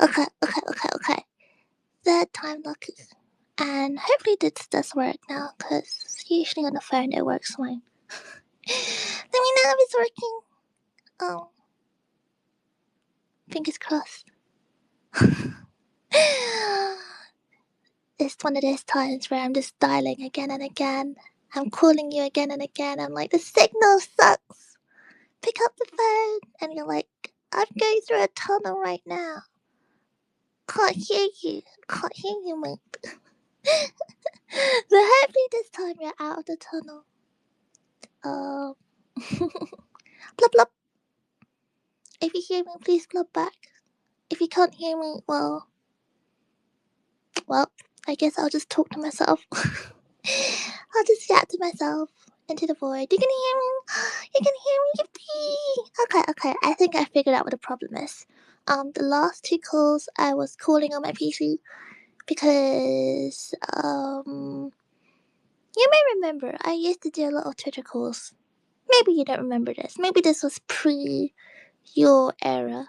Okay. Third time lucky. And hopefully this does work now, because usually on the phone it works fine. Let me know if it's working. Oh. Fingers crossed. It's one of those times where I'm just dialing again and again. I'm calling you again and again. I'm like, the signal sucks. Pick up the phone. And you're like, I'm going through a tunnel right now. Can't hear you, mate. But hopefully this time you're out of the tunnel. Blub blub. If you hear me, please blub back. If you can't hear me, well, I guess I'll just talk to myself. I'll just chat to myself into the void. You can hear me? You can hear me? Yippee! Okay, I think I figured out what the problem is. The last 2 calls I was calling on my PC because, you may remember I used to do a lot of Twitter calls. Maybe you don't remember this. Maybe this was pre your era.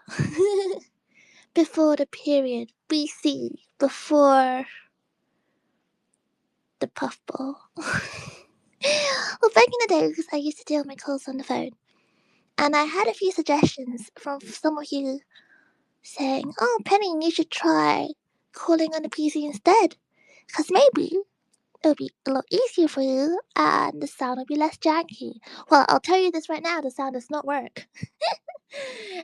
Before the period. BC. Before the Puffball. Well, back in the days, I used to do all my calls on the phone. And I had a few suggestions from some of you saying, oh, Penny, you should try calling on the PC instead. Because maybe it'll be a lot easier for you and the sound will be less janky. Well, I'll tell you this right now, the sound does not work.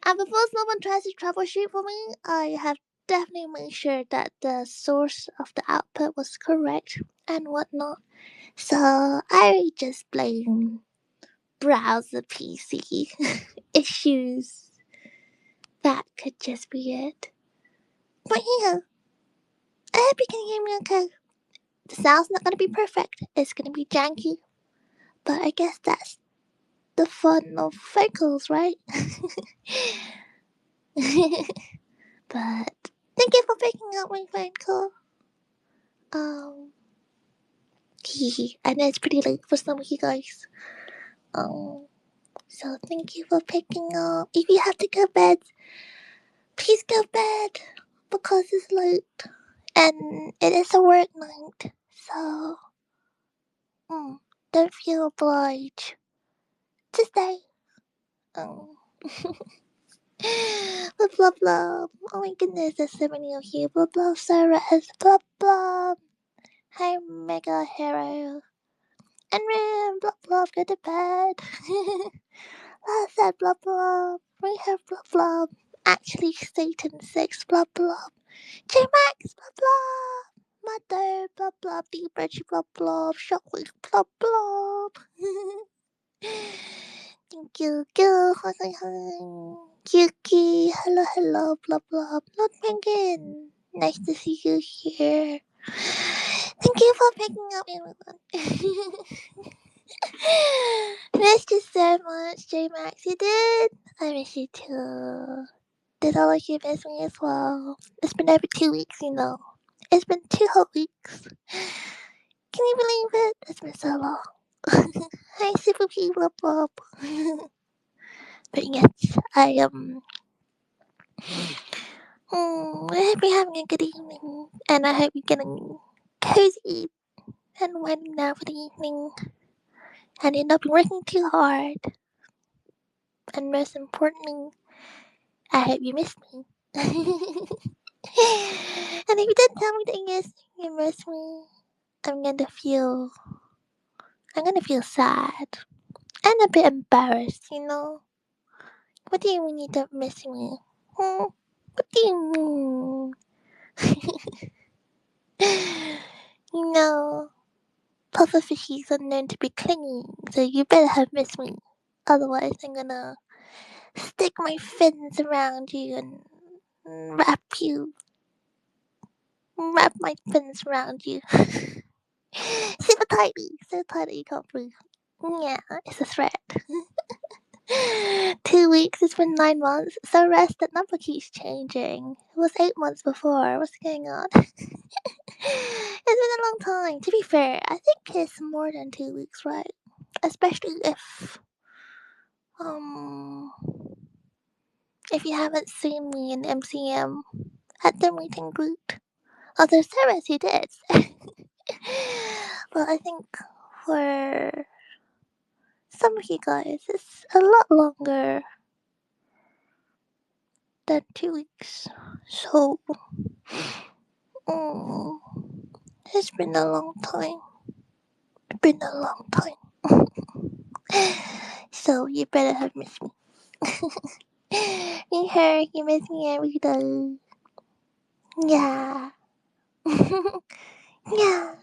And before someone tries to troubleshoot for me, I have definitely made sure that the source of the output was correct and whatnot. So I just blame browser PC issues. That could just be it. But yeah, I hope you can hear me okay. The sound's not gonna be perfect. It's gonna be janky. But I guess that's the fun of vocals, right? But thank you for picking up my phone call. I know it's pretty late for some of you guys. So thank you for picking up. If you have to go to bed, please go to bed because it's late and it is a work night. So, don't feel obliged to stay. Blah blah blah. Oh my goodness, there's so many of you. Blah blah Sarah has blah blah. Hi Mega Hero. And Rim, blah blah, go to bed. I said blah blah. We have blah blah. Actually, Satan 6, blah blah. J Max, blah blah. Mother, blah blah. D Bridge, blah blah. Shockwave, blah blah. Thank you, go, hi hi hi. Yuki, hello hello, blah blah. Not Megan. Nice to see you here. Thank you for picking up, everyone. Missed you so much, J Max. You did? I miss you too. Did all of you miss me as well? It's been over 2 weeks, you know. It's been 2 whole weeks. Can you believe it? It's been so long. Hi, Super P, blah blah. But yes, I hope you're having a good evening, and I hope you're getting cozy and winding down for the evening, and you're not working too hard. And most importantly, I hope you missed me. And if you didn't tell me that yes, you missed me, I'm gonna feel sad and a bit embarrassed, you know. What do you mean you don't miss me? What do you mean? You know, pufferfishies are known to be clingy, so you better have missed me. Otherwise, I'm gonna stick my fins around you and wrap my fins around you. Super tightly, so tight that you can't breathe. Yeah, it's a threat. 2 weeks, it's been 9 months. So rest, that number keeps changing. It was 8 months before. What's going on? It's been a long time. To be fair, I think it's more than 2 weeks, right? Especially if if you haven't seen me in MCM at the meet and greet. Although Sarah, you did. Well, I think for some of you guys, it's a lot longer than 2 weeks. So, mm, it's been a long time. It's been a long time. So, you better have missed me. You heard, you miss me every day. Yeah. Yeah.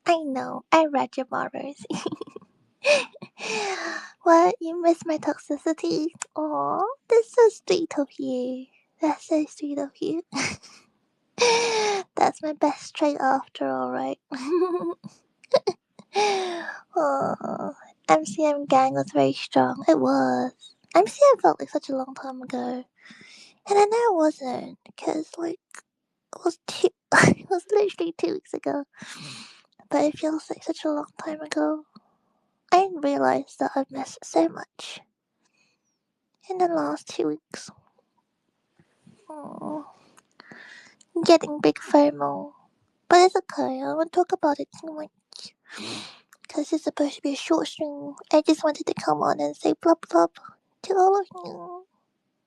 I know. I read your murmurs. What? You miss my toxicity? Aw, that's so sweet of you. That's so sweet of you. That's my best trait after all, right? Aw, MCM gang was very strong. It was. MCM felt like such a long time ago. And I know it wasn't, because, like, it was it was literally 2 weeks ago. But it feels like such a long time ago. I didn't realize that I've missed so much in the last 2 weeks. Oh, getting big FOMO. But it's okay, I won't talk about it too much. Because it's supposed to be a short stream. I just wanted to come on and say blah blah to all of you.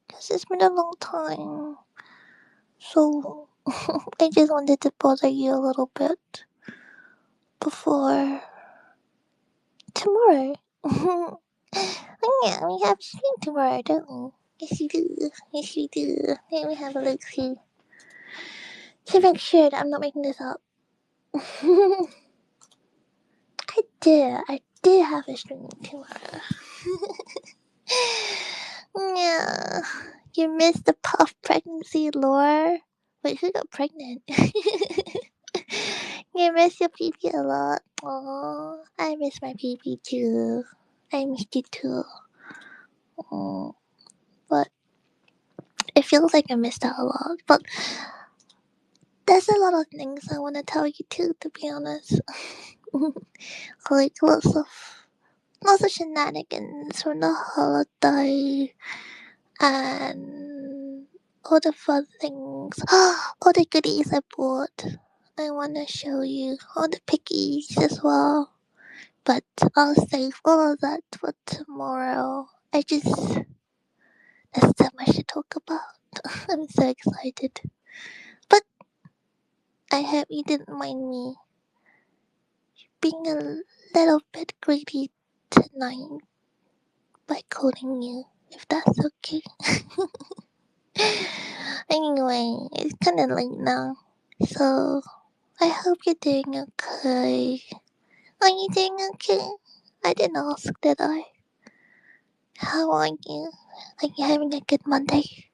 Because it's been a long time. So, I just wanted to bother you a little bit before tomorrow. Yeah, we have a stream tomorrow, don't we? Yes, you do. Yes, you do. Let me have a look see. To make sure that I'm not making this up. I do have a stream tomorrow. Yeah. You missed the puff pregnancy lore. Wait, who got pregnant? You miss your PP a lot. Aww, I miss my PP too. I missed you too. Aww. But it feels like I missed out a lot. But there's a lot of things I want to tell you too, to be honest. Like lots of shenanigans from the holiday and all the fun things. All the goodies I bought. I want to show you all the pickies as well. But I'll save all of that for tomorrow. There's so much to talk about. I'm so excited. But I hope you didn't mind me being a little bit greedy tonight by calling you, if that's okay. Anyway, it's kind of late now, so I hope you're doing okay. Are you doing okay? I didn't ask, did I? How are you? Are you having a good Monday?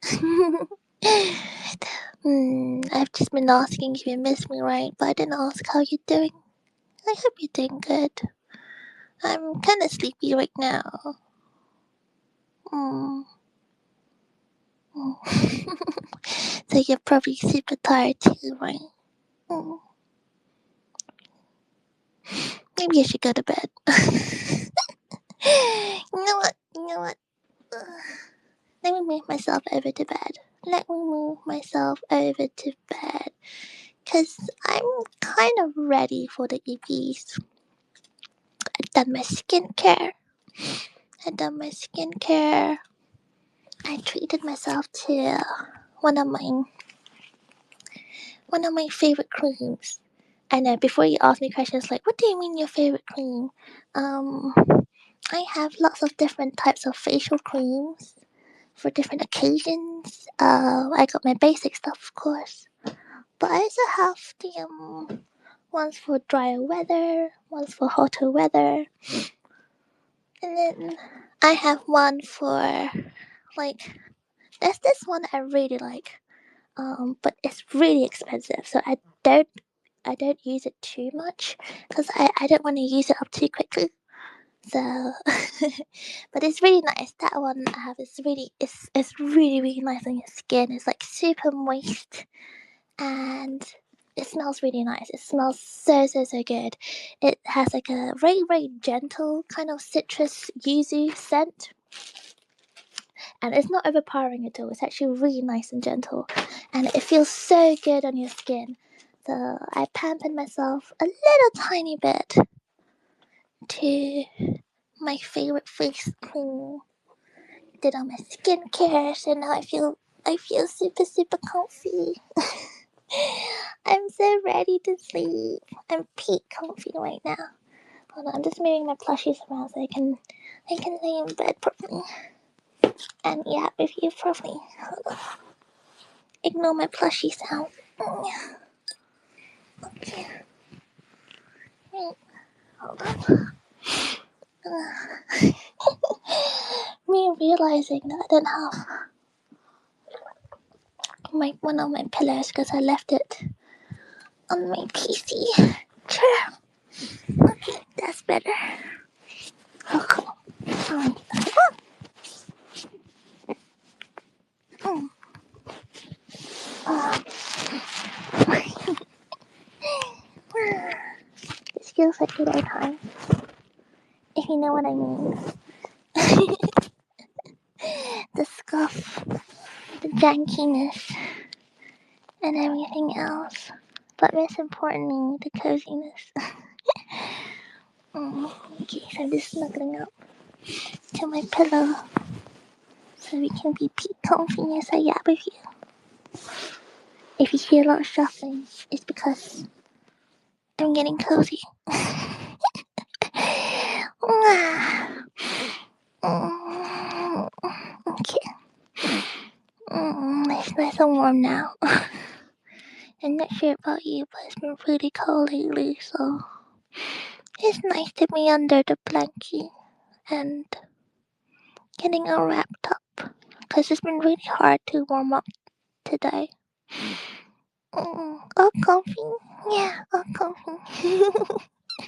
I've just been asking if you miss me, right? But I didn't ask how you're doing. I hope you're doing good. I'm kind of sleepy right now. Mm. So you're probably super tired too, right? Mm. Maybe I should go to bed. You know what? You know what? Let me move myself over to bed. Let me move myself over to bed. Because I'm kind of ready for the EPs. I've done my skincare. I treated myself to one of my favorite creams. I know, before you ask me questions like, what do you mean your favorite cream? Um, I have lots of different types of facial creams for different occasions. I got my basic stuff, of course. But I also have the ones for drier weather, ones for hotter weather. And then I have one for, like, there's this one I really like. But it's really expensive, so I don't use it too much because I don't want to use it up too quickly. So, but it's really nice. That one I have is it's really nice on your skin. It's like super moist and it smells really nice. It smells so good. It has like a very gentle kind of citrus yuzu scent, and it's not overpowering at all. It's actually really nice and gentle, and it feels so good on your skin. So I pampered myself a little tiny bit to my favorite face cream. Did all my skincare, so now I feel super comfy. I'm so ready to sleep. I'm peak comfy right now. Hold on, I'm just moving my plushies around so I can lay in bed properly and yap with you properly. Hold on. Ignore my plushie sound. Okay. Hold on. Me realizing that I don't have one of my pillows because I left it on my PC chair. Okay, that's better. Okay. This feels like good old time, if you know what I mean. The scuff, the jankiness, and everything else. But most importantly, the coziness. Okay, so I'm just snuggling up to my pillow so we can be peak comfy as I yap with you. If you hear a lot of shuffling, it's because I'm getting cozy. Okay. It's nice and warm now. I'm not sure about you, but it's been pretty cold lately, so it's nice to be under the blanket and getting all wrapped up. Because it's been really hard to warm up today. All comfy? Yeah, all comfy.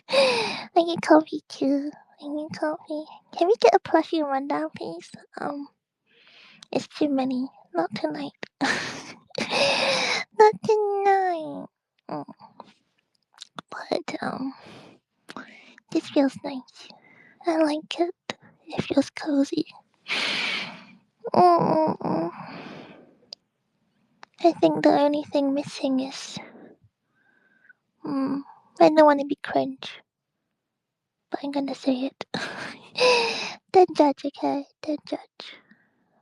I get comfy too. I get comfy. Can we get a plushie rundown, please? It's too many. Not tonight. Not tonight. But this feels nice. I like it. It feels cozy. I think the only thing missing is I don't want to be cringe, but I'm gonna say it. Don't judge, okay? Don't judge.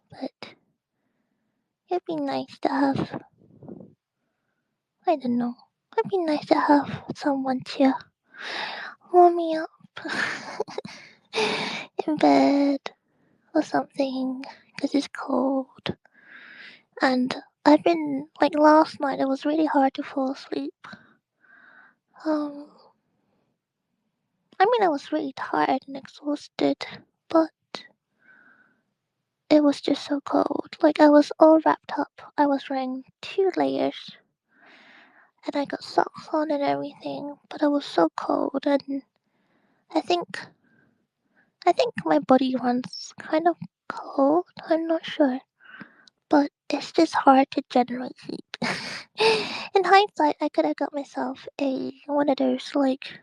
But it'd be nice to have. I don't know. It'd be nice to have someone to warm me up in bed or something because it's cold. And I've been like last night. It was really hard to fall asleep. I was really tired and exhausted, but it was just so cold. Like I was all wrapped up. I was wearing 2 layers, and I got socks on and everything. But it was so cold, and I think my body runs kind of cold. I'm not sure, but it's just hard to generate heat. In hindsight, I could have got myself one of those like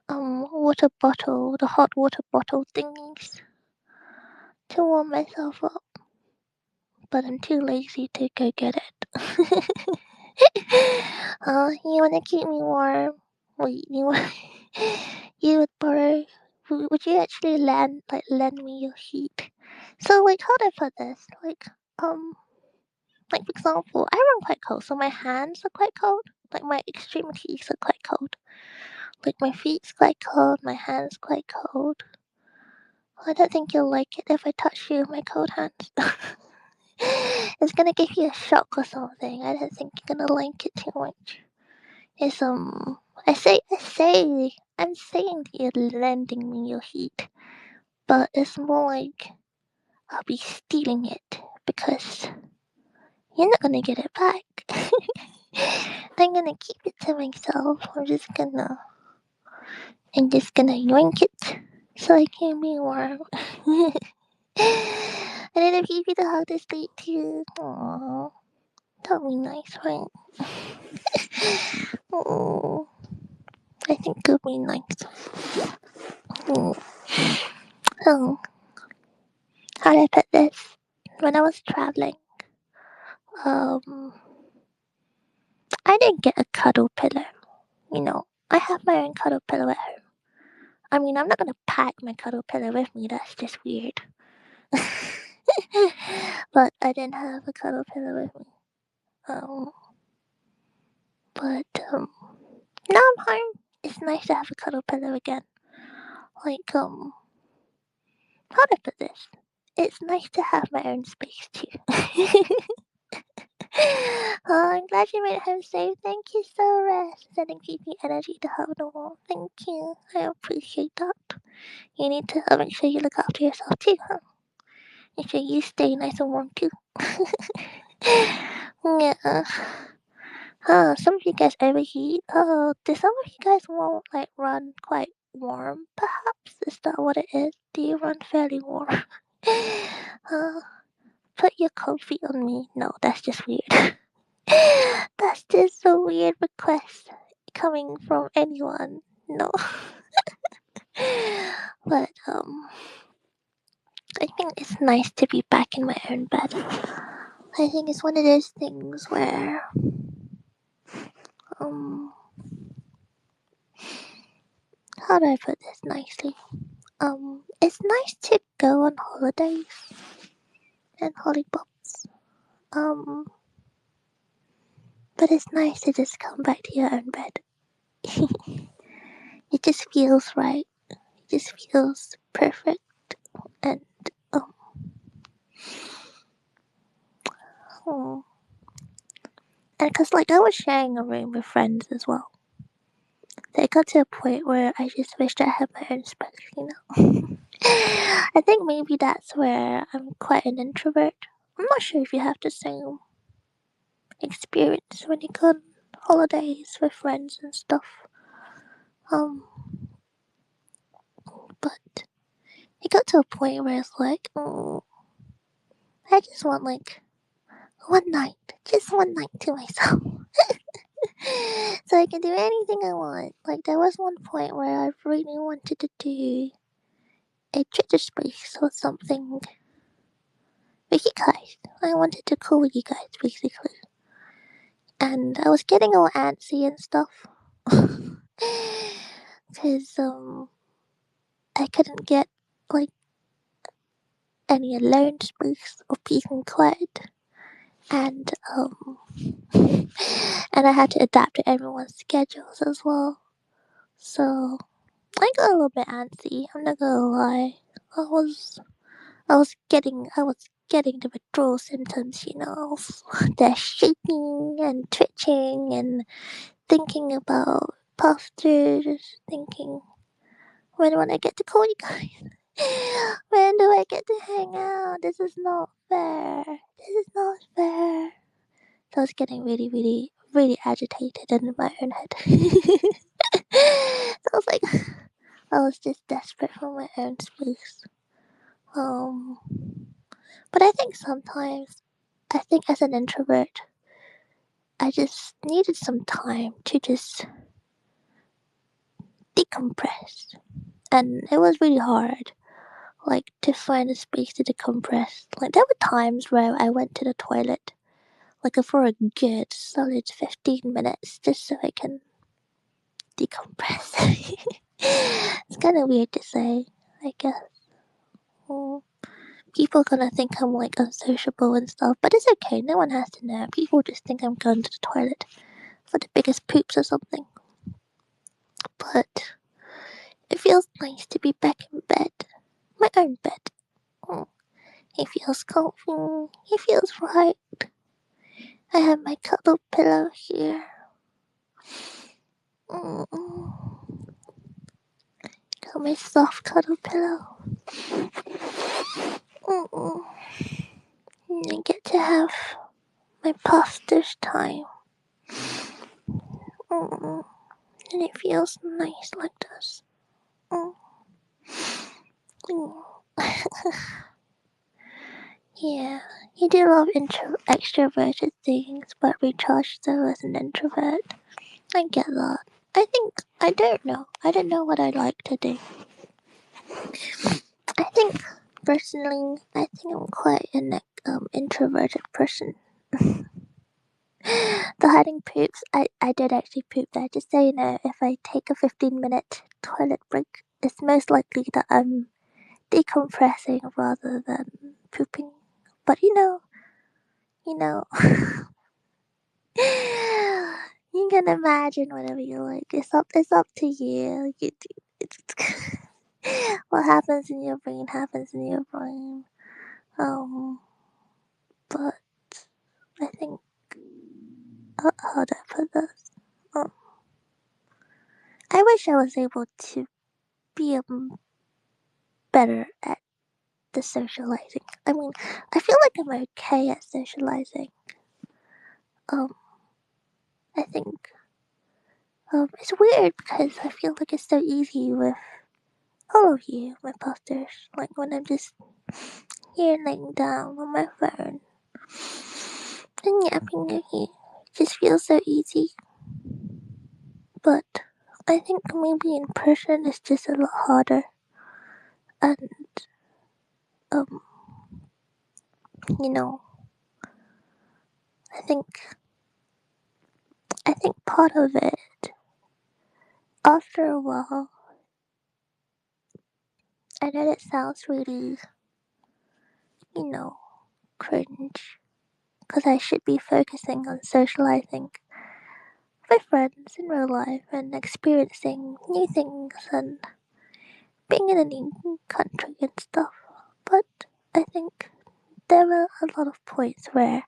water bottle, the hot water bottle thingies to warm myself up, but I'm too lazy to go get it. You wanna keep me warm? Wait, you would borrow? Would you actually lend me your heat? So like, how do I put this? Like for example, I run quite cold, so my hands are quite cold. Like my extremities are quite cold. Like my feet's quite cold, my hands quite cold. I don't think you'll like it if I touch you with my cold hands. It's gonna give you a shock or something. I don't think you're gonna like it too much. It's I'm saying that you're lending me your heat, but it's more like I'll be stealing it because you're not gonna get it back. I'm gonna keep it to myself. I'm just gonna yoink it so I can be warm. And then if you give you the hug to sleep too. Aww. That'll be nice, right? Oh, I think it'll be nice. Oh, how do I put this? when I was traveling, um, I didn't get a cuddle pillow. You know, I have my own cuddle pillow at home. I mean, I'm not gonna pack my cuddle pillow with me. That's just weird. But I didn't have a cuddle pillow with me. Um, but now I'm home. It's nice to have a cuddle pillow again. Like how do I put this? It's nice to have my own space too. Oh, I'm glad you made it home safe. Thank you so much for sending creepy energy to help the wall. Thank you. I appreciate that. You need to make sure you look after yourself too, huh? Make sure you stay nice and warm too. Yeah. Some of you guys overheat. Oh, do some of you guys won't like run quite warm? Perhaps is that what it is? Do you run fairly warm? uh, put your cold feet on me. No, that's just weird. That's just a weird request coming from anyone. No. But I think it's nice to be back in my own bed. I think it's one of those things where um how do I put this nicely? It's nice to go on holidays and hollypops. Um, but it's nice to just come back to your own bed. It just feels right. It just feels perfect. And um, oh. And because like I was sharing a room with friends as well. So it got to a point where I just wished I had my own space, you know. I think maybe that's where I'm quite an introvert. I'm not sure if you have the same experience when you go on holidays with friends and stuff. Um, but it got to a point where it's like, oh, I just want like just one night to myself. So I can do anything I want. Like there was one point where I really wanted to do a Twitter space or something with you guys. I wanted to call with you guys basically. And I was getting all antsy and stuff. Cause I couldn't get like any alone space or peace and quiet. And and I had to adapt to everyone's schedules as well. So I got a little bit antsy. I'm not gonna lie. I was getting the withdrawal symptoms. You know, they're shaking and twitching and thinking about pastures. Thinking when I get to call you guys. When do I get to hang out? This is not fair. This is not fair. So I was getting really, really, really agitated in my own head. So I was like, I was just desperate for my own space. Um, but I think sometimes, I think as an introvert, I just needed some time to just decompress. And it was really hard, like, to find a space to decompress. Like, there were times where I went to the toilet, like, for a good solid 15 minutes just so I can decompress. It's kind of weird to say, I guess. Mm. People gonna think I'm like unsociable and stuff, but it's okay. No one has to know. People just think I'm going to the toilet for the biggest poops or something. But it feels nice to be back in bed, my own bed. Mm. It feels comfy. It feels right. I have my cuddle pillow here. Mm-mm. Got my soft cuddle pillow. Mm-mm. And I get to have my pastors time. Mm-mm. And it feels nice like this. Mm. Mm. Yeah, you do a lot of extroverted things, but recharge though as an introvert. I get that. I think I don't know. I don't know what I like to do. I think personally, I think I'm quite introverted person. The hiding poops, I did actually poop there. Just so you know, if I take a 15-minute toilet break, it's most likely that I'm decompressing rather than pooping. But you know, you can imagine whatever you like. It's up to you. It's, what happens in your brain happens in your brain. But I think how do I put this? Um, I wish I was able to be better at the socializing. I mean, I feel like I'm okay at socializing. Um, I think it's weird because I feel like it's so easy with all of you, my posters. Like when I'm just here laying down on my phone and yapping at you, it just feels so easy. But I think maybe in person it's just a lot harder. And um, you know, I think part of it, after a while, I know that sounds really, you know, cringe, because I should be focusing on socializing with friends in real life and experiencing new things and being in a new country and stuff. But I think there were a lot of points where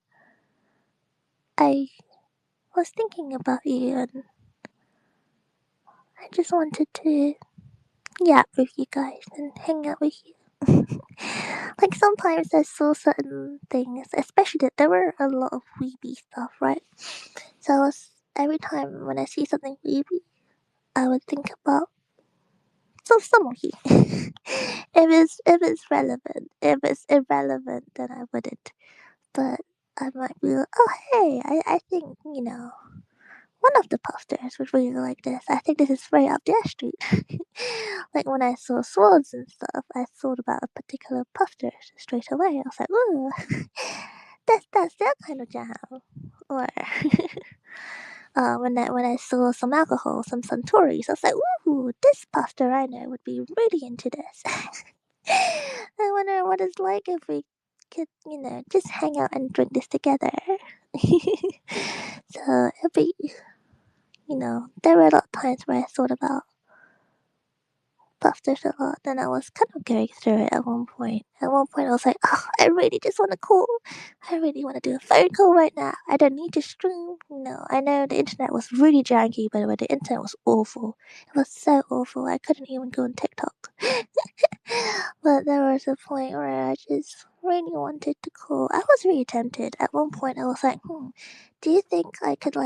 I was thinking about you and I just wanted to yap with you guys and hang out with you. Like sometimes I saw certain things, especially that there were a lot of weeby stuff, right? So every time when I see something weeby, I would think about some of you. If it's relevant, if it's irrelevant, then I wouldn't. But I might be like, oh hey, I think one of the posters would really like this. I think this is very up their street. Like when I saw swords and stuff, I thought about a particular poster straight away. I was like, ooh, that's their kind of jam. Or when I saw some alcohol, some Suntories, I was like, ooh, this poster I know would be really into this. I wonder what it's like if we could, just hang out and drink this together. So it'd be, there were a lot of times where I thought about Puffed a lot, and I was kind of going through it at one point. At one point, I was like, oh, I really just want to call. I really want to do a phone call right now. I don't need to stream. I know the internet was really janky, by the way. The internet was awful. It was so awful. I couldn't even go on TikTok. But there was a point where I just really wanted to call. I was really tempted. At one point, I was like, do you think I could,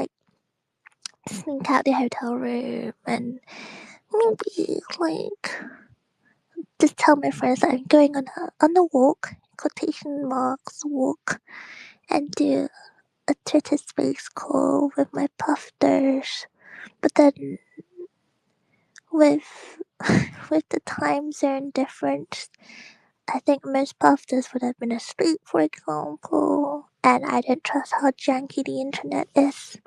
sneak out the hotel room and maybe, just tell my friends that I'm going on a walk, quotation marks walk, and do a Twitter space call with my puffers. But then with with the time zone difference, I think most puffers would have been asleep, for example. And I don't trust how janky the internet is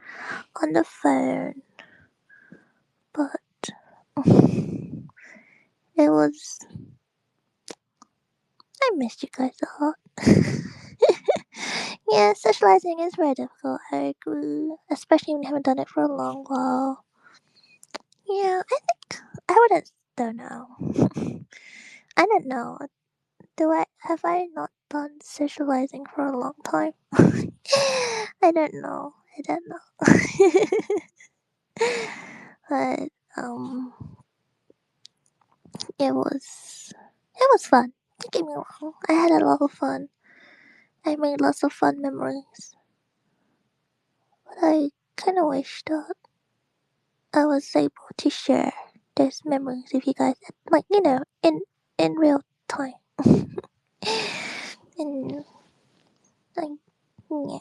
on the phone. But it was. I missed you guys a lot. Yeah, socializing is very difficult, I agree. Especially when you haven't done it for a long while. Yeah, I think I wouldn't don't know. I don't know. Have I not done socializing for a long time? I don't know. I don't know. But it was fun. Don't get me wrong. I had a lot of fun. I made lots of fun memories. But I kinda wish that I was able to share those memories with you guys, in real time. And like, yeah,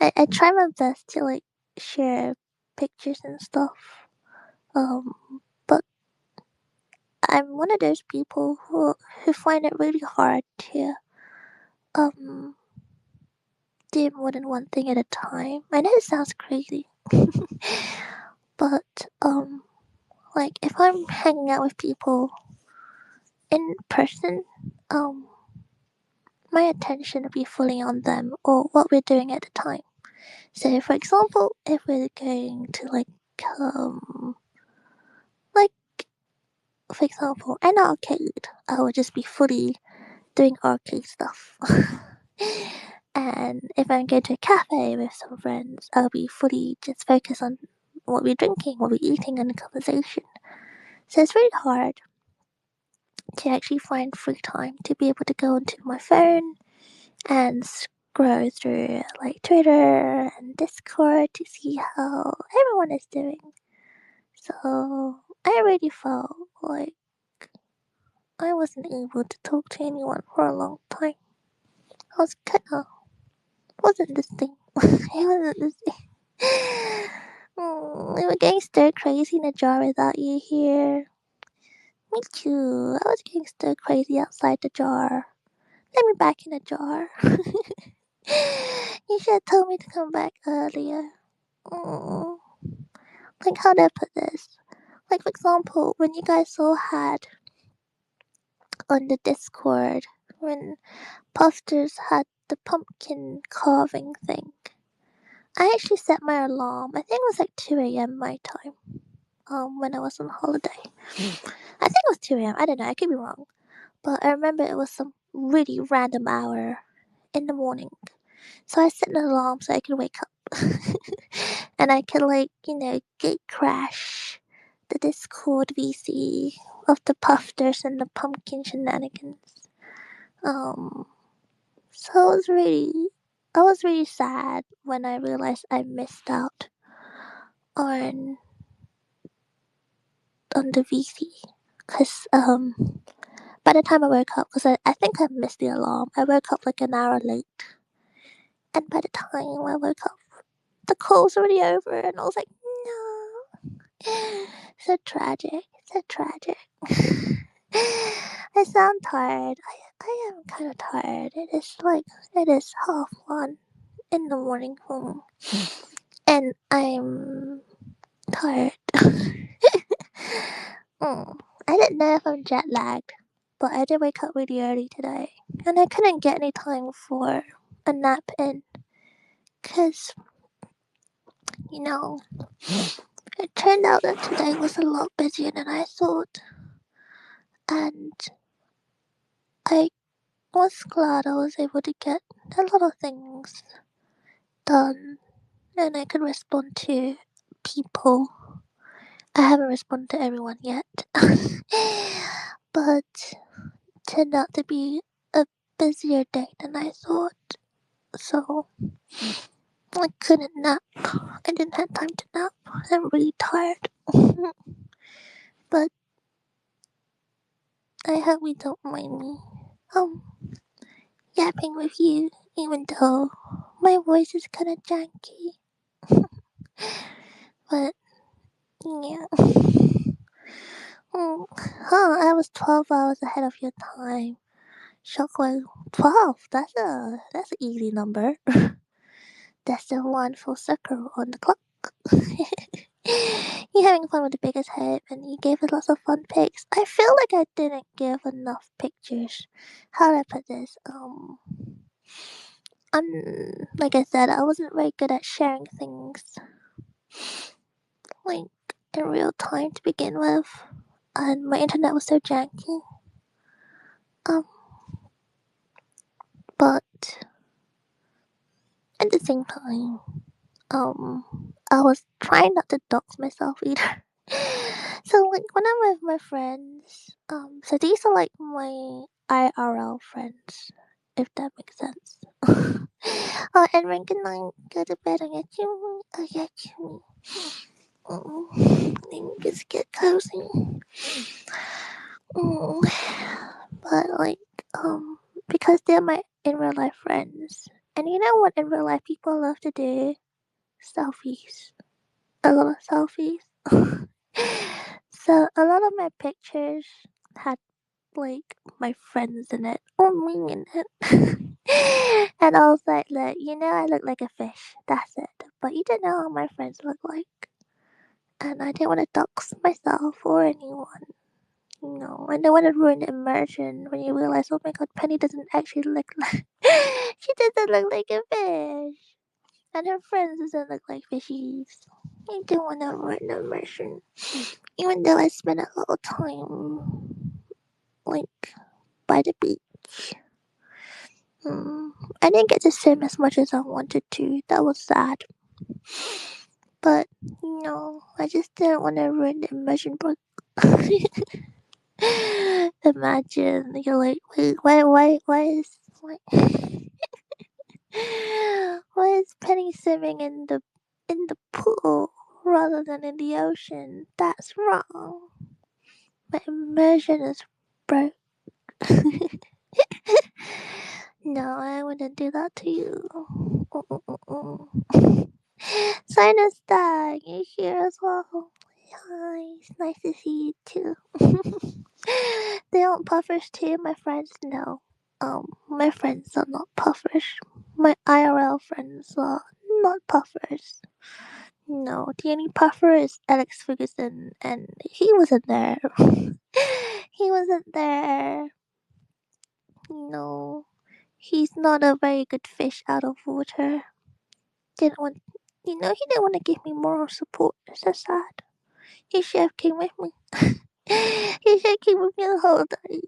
I try my best to share pictures and stuff. Um, but I'm one of those people who find it really hard to do more than one thing at a time. I know it sounds crazy, but like if I'm hanging out with people in person, um, my attention will be fully on them or what we're doing at the time. So, for example, if we're going to like for example, an arcade, I will just be fully doing arcade stuff. And if I'm going to a cafe with some friends, I'll be fully just focused on what we're drinking, what we're eating, and the conversation. So it's really hard to actually find free time to be able to go onto my phone and scroll through like Twitter and Discord to see how everyone is doing. So I really felt like I wasn't able to talk to anyone for a long time. I was kinda wasn't this thing. It wasn't this thing. We were getting stir crazy in a jar without you here. Me too. I was getting stir crazy outside the jar. Let me back in the jar. You should have told me to come back earlier. Mm. Like, how do I put this? Like, for example, when you guys all had on the Discord, when Puffsters had the pumpkin carving thing, I actually set my alarm. I think it was like 2 a.m. my time. When I was on holiday. I think it was 2 a.m. I don't know. I could be wrong. But I remember it was some really random hour in the morning. So I set an alarm so I could wake up. And I could, like, gate crash the Discord VC of the puffers and the pumpkin shenanigans. So I was really sad when I realized I missed out on the VC. Cause by the time I woke up, because I think I missed the alarm, I woke up like an hour late. And by the time I woke up, the call was already over, and I was like, no. So tragic. So tragic. I sound tired. I am kind of tired. It is 1:30 in the morning. And I'm tired. I didn't know if I'm jet lagged, but I did wake up really early today. And I couldn't get any time for a nap in. Because, you know, it turned out that today was a lot busier than I thought. And I was glad I was able to get a lot of things done. And I could respond to people. I haven't responded to everyone yet. But turned out to be a busier day than I thought. So I couldn't nap. I didn't have time to nap. I'm really tired. But I hope you don't mind me yapping with you, even though my voice is kinda janky. But yeah. I was 12 hours ahead of your time. Shockwave 12. That's an easy number. That's the one full circle on the clock. You're having fun with the biggest head, and you gave us lots of fun pics. I feel like I didn't give enough pictures. How do I put this? Like I said, I wasn't very good at sharing things like in real time to begin with, and my internet was so janky. Um, but at the same time, I was trying not to dox myself either. So like when I'm with my friends, so these are like my IRL friends, if that makes sense. Oh, and when good night, go to bed. I get you. I get you. Oh, let me just get cozy. Oh, but like, because they're my in real life friends, and you know what in real life people love to do? Selfies. A lot of selfies. So a lot of my pictures had like my friends in it or me in it. And I was like, look, you know I look like a fish. That's it. But you don't know how my friends look like. And I didn't want to dox myself or anyone. No, I don't want to ruin the immersion when you realize, oh my god, Penny doesn't actually look like. She doesn't look like a fish. And her friends doesn't look like fishies. I don't want to ruin the immersion. Even though I spent a lot of time, like, by the beach. Hmm. I didn't get to swim as much as I wanted to. That was sad. But, no, I just didn't want to ruin the immersion. But imagine, you're like, wait, why, why is Penny swimming in the pool rather than in the ocean? That's wrong. My immersion is broke. No, I wouldn't do that to you. Sinus Dog, you here as well? Hi, it's nice to see you too. They aren't puffers too, my friends? No. My friends are not puffers. My IRL friends are not puffers. No, the only puffer is Alex Ferguson, and he wasn't there. He wasn't there. No, he's not a very good fish out of water. Didn't want, he didn't want to give me moral support. It's so sad. He should have came with me. He should have came with me the whole day.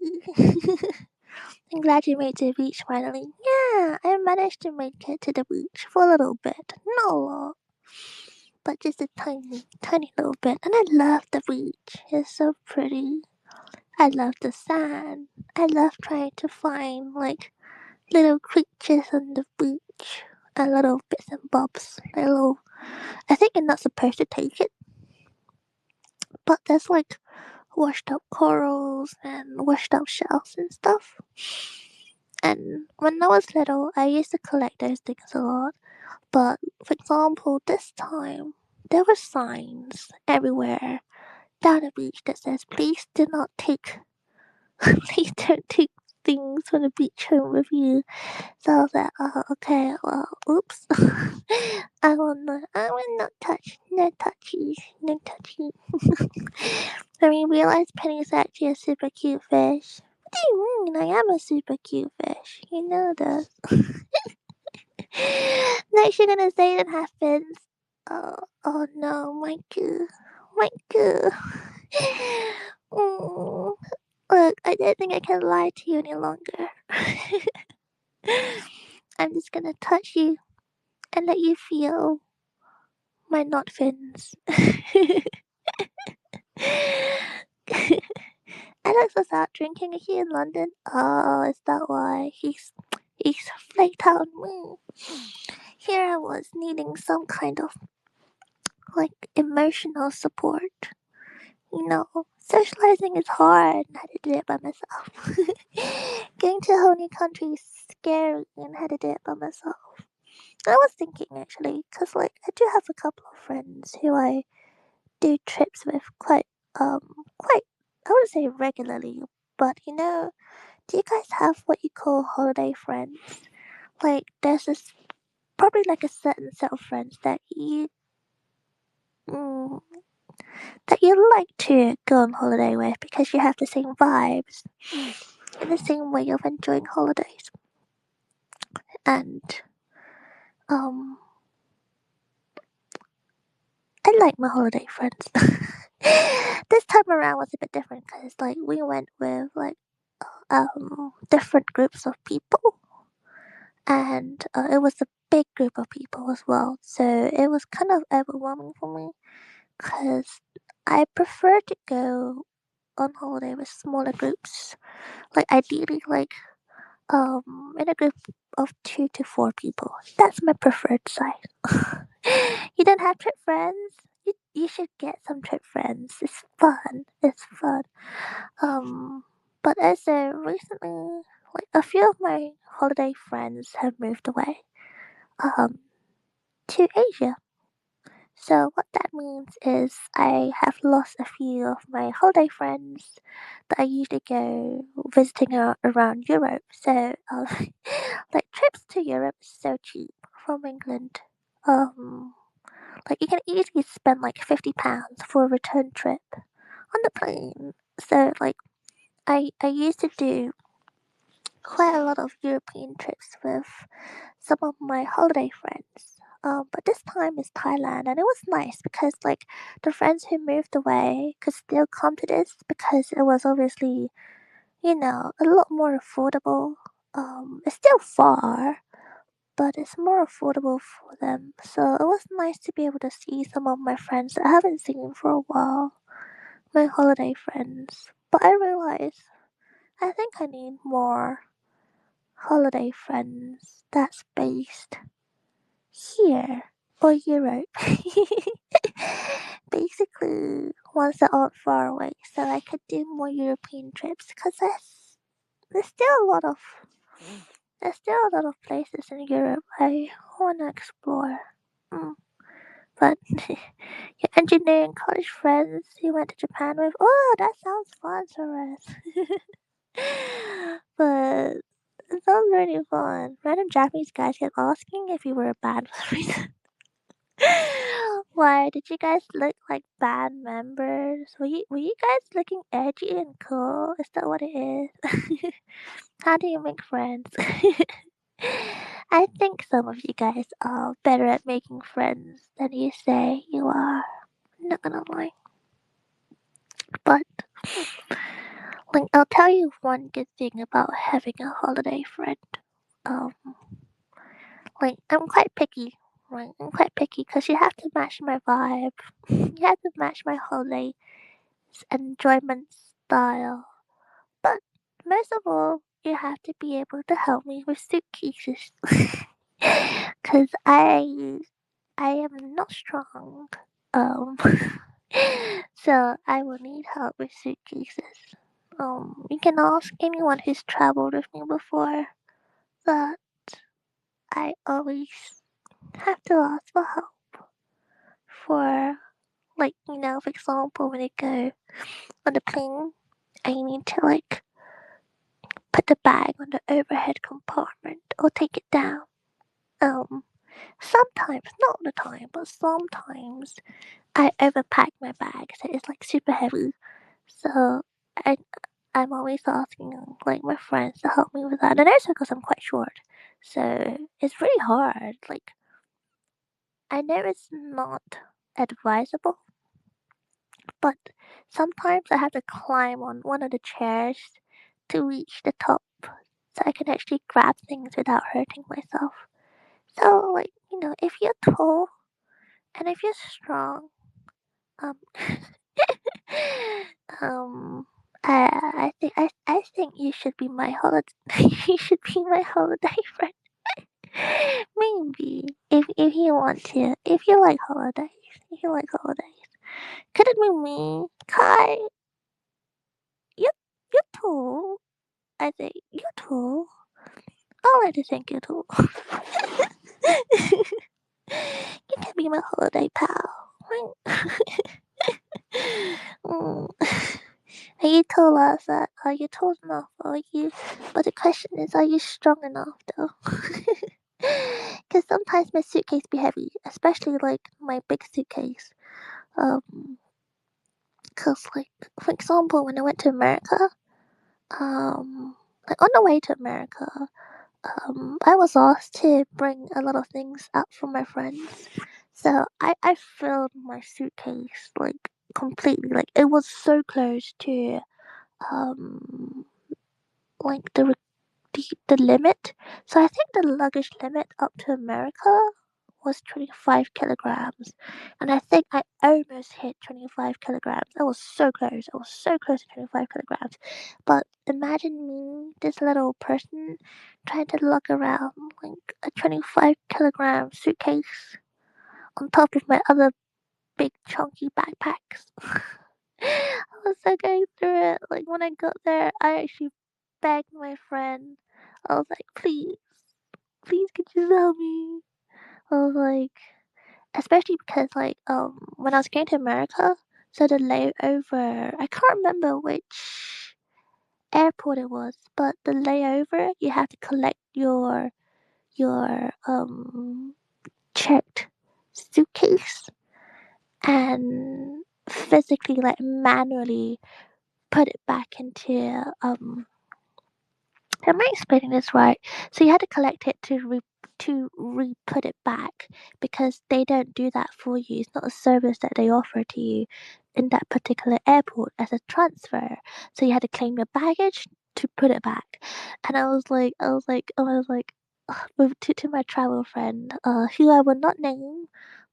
I'm glad you made it to the beach finally. Yeah, I managed to make it to the beach for a little bit. Not a lot, but just a tiny, tiny little bit. And I love the beach. It's so pretty. I love the sand. I love trying to find like little creatures on the beach and little bits and bobs. Little, I think you're not supposed to take it, but there's like washed up corals and washed up shells and stuff. And when I was little, I used to collect those things a lot. But for example, this time there were signs everywhere down the beach that says, "Please do not take, please don't take things from the beach home with you." So I was like, "Oh, okay, well, oops." I will not touch, no touchies, no touchies. And we realized Penny's actually a super cute fish. What do you mean? I am a super cute fish. You know that. Next, you're gonna say it happens. Oh no, Mikey. Mikey. Mm. Look, I don't think I can lie to you any longer. I'm just gonna touch you and let you feel my not fins. Alex was out drinking here in London. Oh, is that why? He's flaked out on me. Here I was needing some kind of like emotional support. Socializing is hard and I had to do it by myself. Going to a whole new country is scary and I had to do it by myself. I was thinking actually, because like I do have a couple of friends who I do trips with quite, I wouldn't say regularly, but do you guys have what you call holiday friends? Like there's this probably like a certain set of friends mm, that you like to go on holiday with because you have the same vibes and the same way of enjoying holidays. And um, I like my holiday friends. This time around was a bit different because like we went with like different groups of people, and it was a big group of people as well. So it was kind of overwhelming for me because I prefer to go on holiday with smaller groups. Like ideally, like in a group of 2 to 4 people. That's my preferred size. You don't have trip friends? You should get some trip friends. It's fun. It's fun. But also recently, like a few of my holiday friends have moved away. To Asia. So what that means is I have lost a few of my holiday friends that I usually go visiting around Europe. So, like trips to Europe is so cheap from England. Um, like you can easily spend like £50 for a return trip on the plane. So, like I used to do quite a lot of European trips with some of my holiday friends. But this time is Thailand, and it was nice because like the friends who moved away could still come to this because it was obviously, a lot more affordable. It's still far, but it's more affordable for them. So it was nice to be able to see some of my friends that I haven't seen for a while, my holiday friends. But I realized I think I need more holiday friends that's based here or Europe. Basically, ones that aren't far away, so I could do more European trips because there's still a lot of there's still a lot of places in Europe I want to explore. Mm. But your engineering college friends you went to Japan with, oh, that sounds fun, Suresh. But it sounds really fun. Random Japanese guys kept asking if you were a band for some reason. Why did you guys look like band members? Were you guys looking edgy and cool? Is that what it is? How do you make friends? I think some of you guys are better at making friends than you say you are. Not gonna lie. But like I'll tell you one good thing about having a holiday friend. Um like I'm quite picky. Right? I'm quite picky because you have to match my vibe. You have to match my holiday enjoyment style. But most of all, you have to be able to help me with suitcases. Cause I am not strong. Um so I will need help with suitcases. You can ask anyone who's traveled with me before that I always have to ask for help for for example when I go on the plane I need to put the bag on the overhead compartment or take it down. Um, Sometimes, not all the time, but sometimes I overpack my bag, so it's like super heavy. So I, I'm always asking my friends to help me with that, and also because I'm quite short, so it's really hard. Like I know it's not advisable, but sometimes I have to climb on one of the chairs to reach the top so I can actually grab things without hurting myself. So, if you're tall and if you're strong, um, um, I think you should be my holiday. You should be my holiday friend. Maybe if you want to, if you like holidays, if you like holidays, could it be me, Kai? You you're tall. I think you're tall. I like to think you're tall. You can be my holiday pal. Mm. And you told us that are you tall enough? Are you? But the question is, are you strong enough though? Because sometimes my suitcase be heavy, especially like my big suitcase. Cause for example, when I went to America, on the way to America, I was asked to bring a lot of things up for my friends. So I filled my suitcase completely. Like it was so close to um like the limit. So I think the luggage limit up to America was 25 kilograms. And I think I almost hit 25 kilograms. I was so close. I was so close to 25 kilograms. But imagine me, this little person, trying to lug around a 25-kilogram suitcase on top of my other big chunky backpacks. I was so going through it. Like when I got there, I actually begged my friend. I was like, please, could you help me? I was like, especially because when I was going to America, so the layover, I can't remember which airport it was, but the layover you have to collect your checked suitcase and physically like manually put it back into am I explaining this right? So you had to collect it to put it back because they don't do that for you. It's not a service that they offer to you in that particular airport as a transfer. So you had to claim your baggage to put it back. And to my travel friend, who I will not name,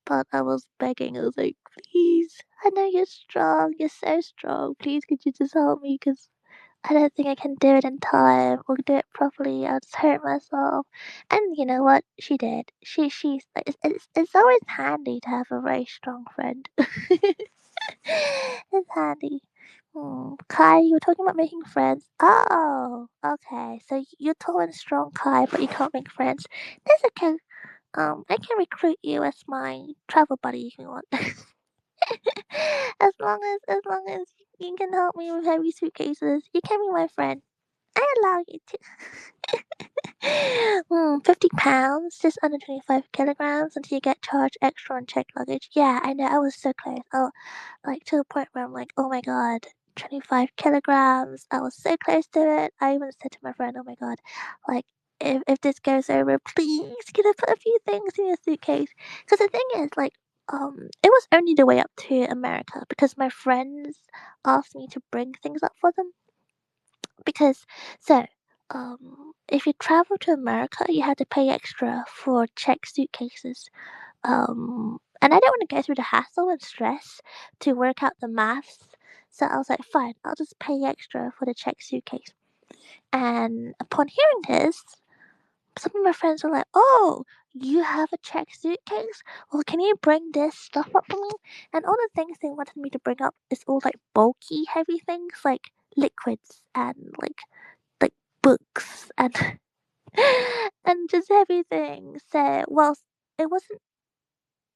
but I was begging. I was like, please, I know you're strong. You're so strong. Please, could you just help me? Because I don't think I can do it in time or do it properly. I'll just hurt myself. And you know what? She did. She's it's always handy to have a very strong friend. It's handy. Kai, you were talking about making friends. Oh, okay. So you're tall and strong, Kai, but you can't make friends. That's okay. I can recruit you as my travel buddy if you want. as long as you can help me with heavy suitcases, you can be my friend. I allow you to. 50 pounds, just under 25 kilograms until you get charged extra on checked luggage. Yeah, I know, I was so close. Oh, like to the point where I'm like, oh my god, 25 kilograms. I was so close to it. I even said to my friend, oh my god, like, if this goes over, please, can I put a few things in your suitcase? Because the thing is, like, it was only the way up to America because my friends asked me to bring things up for them because so if you travel to America, you have to pay extra for checked suitcases. And I don't want to go through the hassle and stress to work out the maths. So I was like, fine, I'll just pay extra for the checked suitcase. And upon hearing this, some of my friends were like, oh, you have a checked suitcase? Well, can you bring this stuff up for me? And all the things they wanted me to bring up is all like bulky, heavy things like liquids and like books and and just everything. So whilst it wasn't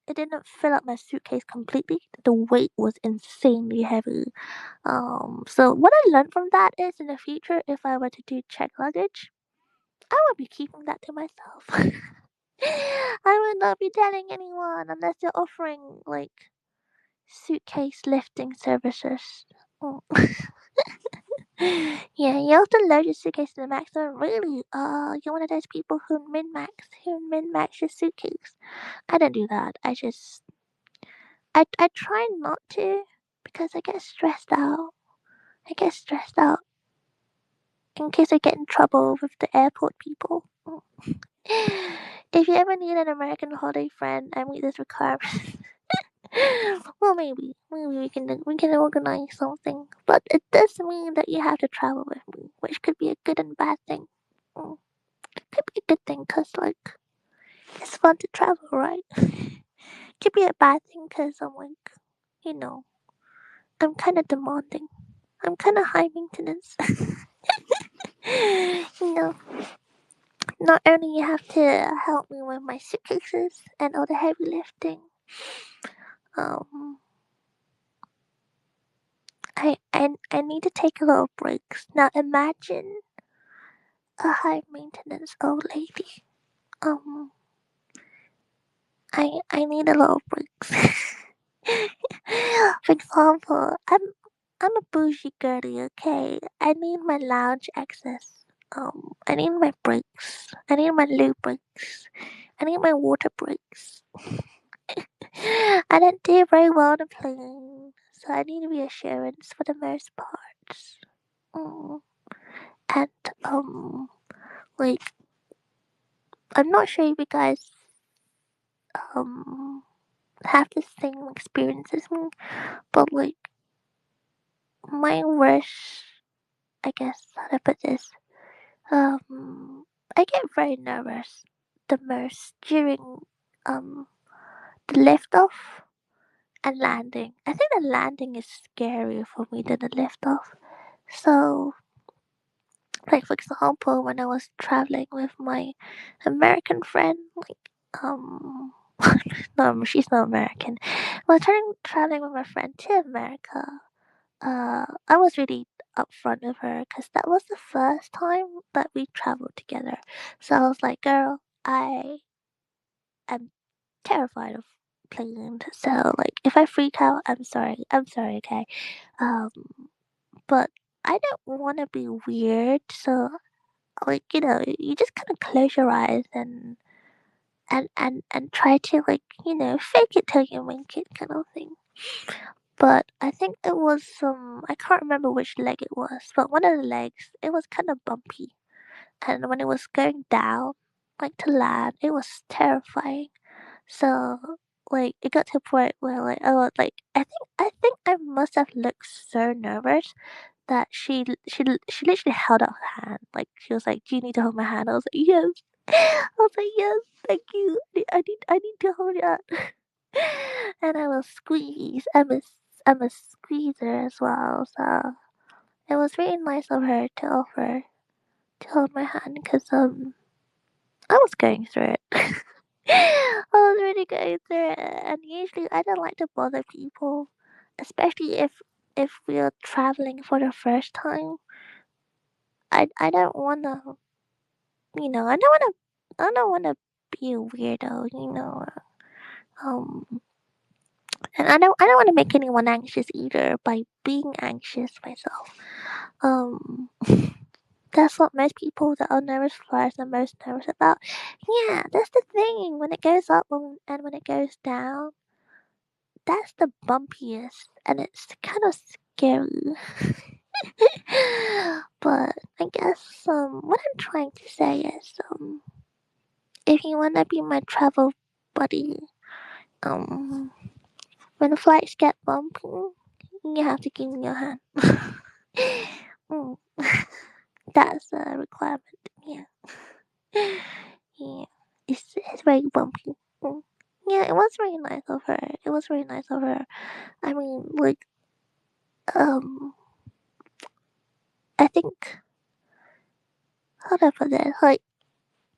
it didn't fill up my suitcase completely, the weight was insanely heavy. So what I learned from that is in the future if I were to do check luggage, I would be keeping that to myself. I would not be telling anyone unless they're offering like suitcase lifting services. Mm. Yeah, you have to load your suitcase to the maximum. Really? You're one of those people who min max your suitcase. I don't do that. I try not to because I get stressed out. I get stressed out in case I get in trouble with the airport people. If you ever need an American holiday friend and meet this requirement, well, maybe we can organize something. But it does mean that you have to travel with me, which could be a good and bad thing. Mm, could be a good thing because like it's fun to travel, right? Could be a bad thing because I'm like, you know, I'm kind of demanding. I'm kind of high maintenance. You know, not only you have to help me with my suitcases and all the heavy lifting, um, I need to take a little breaks. Now imagine a high maintenance old lady. Um, I need a little breaks. For example, I'm a bougie girly, okay? I need my lounge access. I need my breaks. I need my loo breaks. I need my water breaks. I don't do very well on a plane, so I need reassurance for the most parts. Mm. And like I'm not sure if you guys um have the same experience as me, but like my worst, I guess how to put this, I get very nervous the most during um the lift off and landing. I think the landing is scarier for me than the lift off. So, like for example, when I was traveling with my American friend, like no, she's not American. When I was traveling with my friend to America, I was really up front of her because that was the first time that we traveled together. So I was like, girl, I am terrified of planes. So like, if I freak out, I'm sorry. I'm sorry, okay? Um, but I don't want to be weird. So like, you just kind of close your eyes and try to like, fake it till you make it kind of thing. But I think it was I can't remember which leg it was, but one of the legs, it was kind of bumpy. And when it was going down, like to land, it was terrifying. So, like, it got to a point where, like, oh, like, I think I must have looked so nervous that she literally held out her hand. Like, she was like, "Do you need to hold my hand?" I was like, "Yes." I was like, "Yes, thank you. I need to hold it." And I will squeeze. I'm a squeezer as well. So it was really nice of her to offer to hold my hand because I was going through it. I was really going through it, and usually I don't like to bother people, especially if we're traveling for the first time. I don't wanna, I don't wanna be a weirdo, um, and I don't want to make anyone anxious either by being anxious myself. Um, that's what most people that are nervous flyers are most nervous about. Yeah, that's the thing. When it goes up and when it goes down, that's the bumpiest, and it's kind of scary. But I guess what I'm trying to say is if you wanna be my travel buddy, um, when the flights get bumpy, you have to give me your hand. Mm, that's a requirement. Yeah. Yeah. It's very bumpy. Mm. Yeah, it was very nice of her. It was very nice of her. I mean, like, um, I think how do I put this? Like,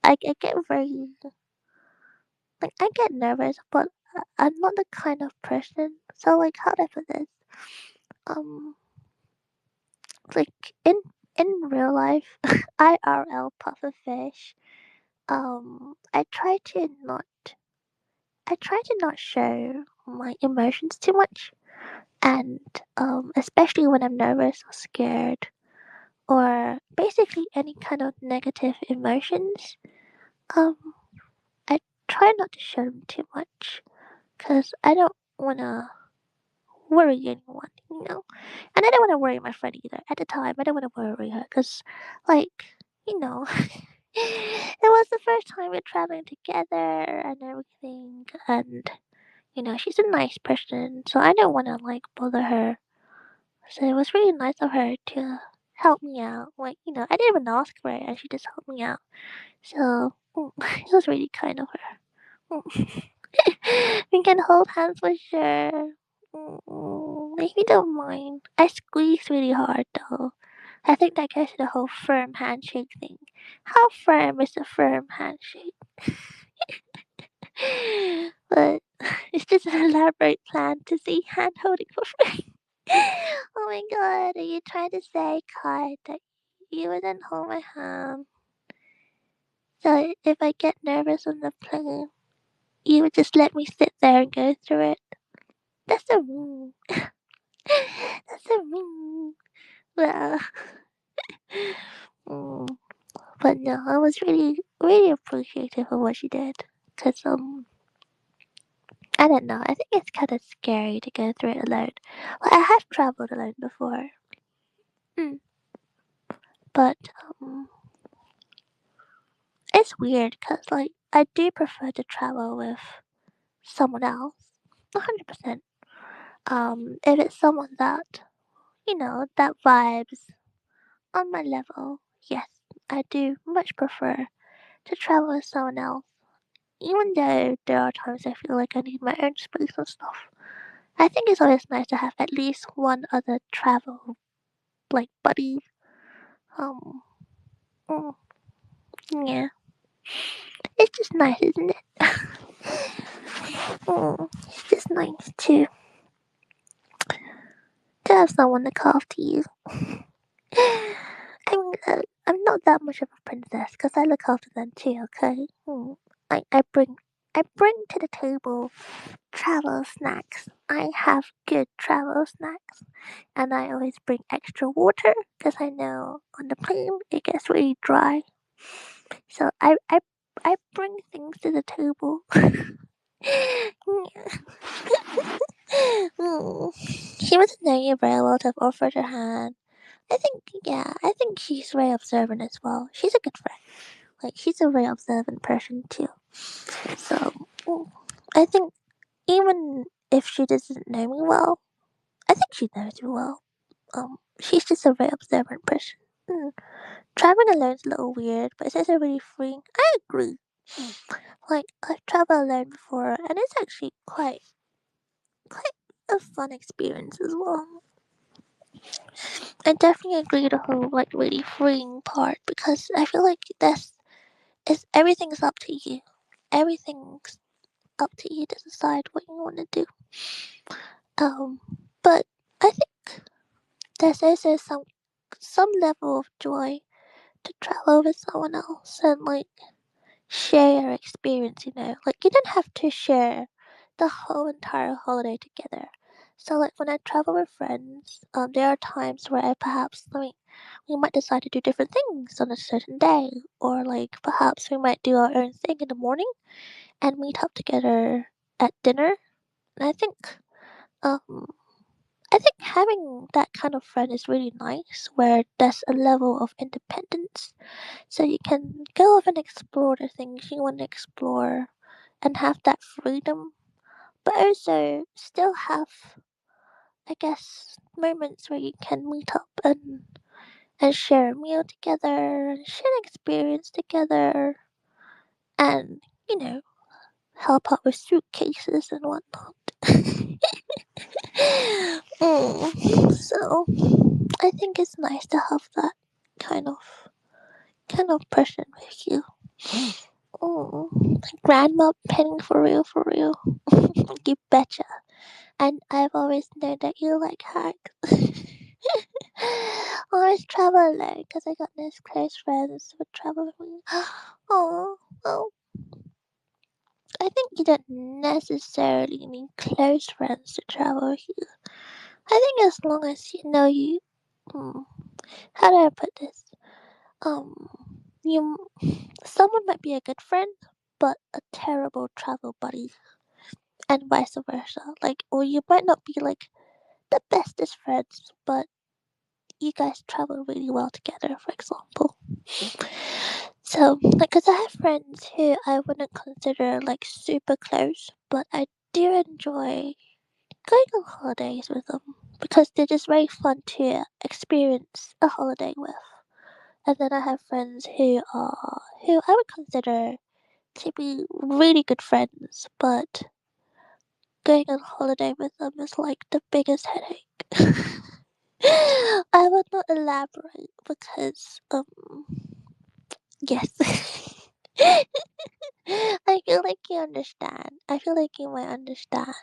I get very like I get nervous, but I'm not the kind of person. So like, how do I put this? Um, like in real life, IRL puffer fish. I try to not. I try to not show my emotions too much, and especially when I'm nervous or scared, or basically any kind of negative emotions. Um, I try not to show them too much, cause I don't wanna worry anyone, And I don't want to worry my friend either. At the time, I don't want to worry her because, like, it was the first time we're traveling together and everything. And, she's a nice person, so I don't want to, like, bother her. So it was really nice of her to help me out. Like, I didn't even ask for it, and she just helped me out. So, it was really kind of her. We can hold hands for sure. If you don't mind. I squeeze really hard though. I think that goes to the whole firm handshake thing. How firm is a firm handshake? But it's just an elaborate plan to see hand holding for free. Oh my god, are you trying to say, Kai, that you wouldn't hold my hand? So if I get nervous on the plane, you would just let me sit there and go through it? That's so mean. That's so mean. Well, mm, but no, I was really, really appreciative of what she did. Cause I don't know. I think it's kind of scary to go through it alone. Well, I have traveled alone before, mm, but it's weird. Cause like I do prefer to travel with someone else, 100%. If it's someone that that vibes on my level, yes, I do much prefer to travel with someone else. Even though there are times I feel like I need my own space and stuff. I think it's always nice to have at least one other travel like buddy. Um, mm, yeah, it's just nice, isn't it? It's just nice to have someone look after you. I mean, I'm not that much of a princess because I look after them too. Okay. I bring to the table travel snacks. I have good travel snacks, and I always bring extra water because I know on the plane it gets really dry. So I bring things to the table. She wasn't know you very well to have offered her hand. I think she's very observant as well. She's a good friend. Like, she's a very observant person too. So, I think even if she doesn't know me well, I think she knows me well. She's just a very observant person. Mm. Traveling alone is a little weird, but it's also really freeing. I agree. Like, I've traveled alone before, and it's actually quite a fun experience as well. I definitely agree with the whole like really freeing part because I feel like this is everything's up to you. Everything's up to you to decide what you want to do. Um, but I think there's also some level of joy to travel with someone else and like share your experience. Like you don't have to share the whole entire holiday together. So like when I travel with friends, there are times where we might decide to do different things on a certain day, or like perhaps we might do our own thing in the morning and meet up together at dinner. And um, I think having that kind of friend is really nice, where there's a level of independence, so you can go off and explore the things you want to explore, and have that freedom, but also still have, I guess, moments where you can meet up and share a meal together, and share an experience together, and help out with suitcases and whatnot. So I think it's nice to have that kind of kind of person with you. Grandma penning for real, for real. You betcha. And I've always known that you like hacks. Always travel alone because I got no close friends who would travel with me. Oh, oh. I think you don't necessarily need close friends to travel with you. I think as long as you know you. Hmm, how do I put this? Um, you. Someone might be a good friend, but a terrible travel buddy, and vice versa. Like, or you might not be like the bestest friends, but you guys travel really well together, for example. So, like, cause I have friends who I wouldn't consider like super close, but I do enjoy going on holidays with them because they're just very fun to experience a holiday with. And then I have friends who I would consider to be really good friends, but going on holiday with them is like the biggest headache. I would not elaborate because yes. I feel like you understand. I feel like you might understand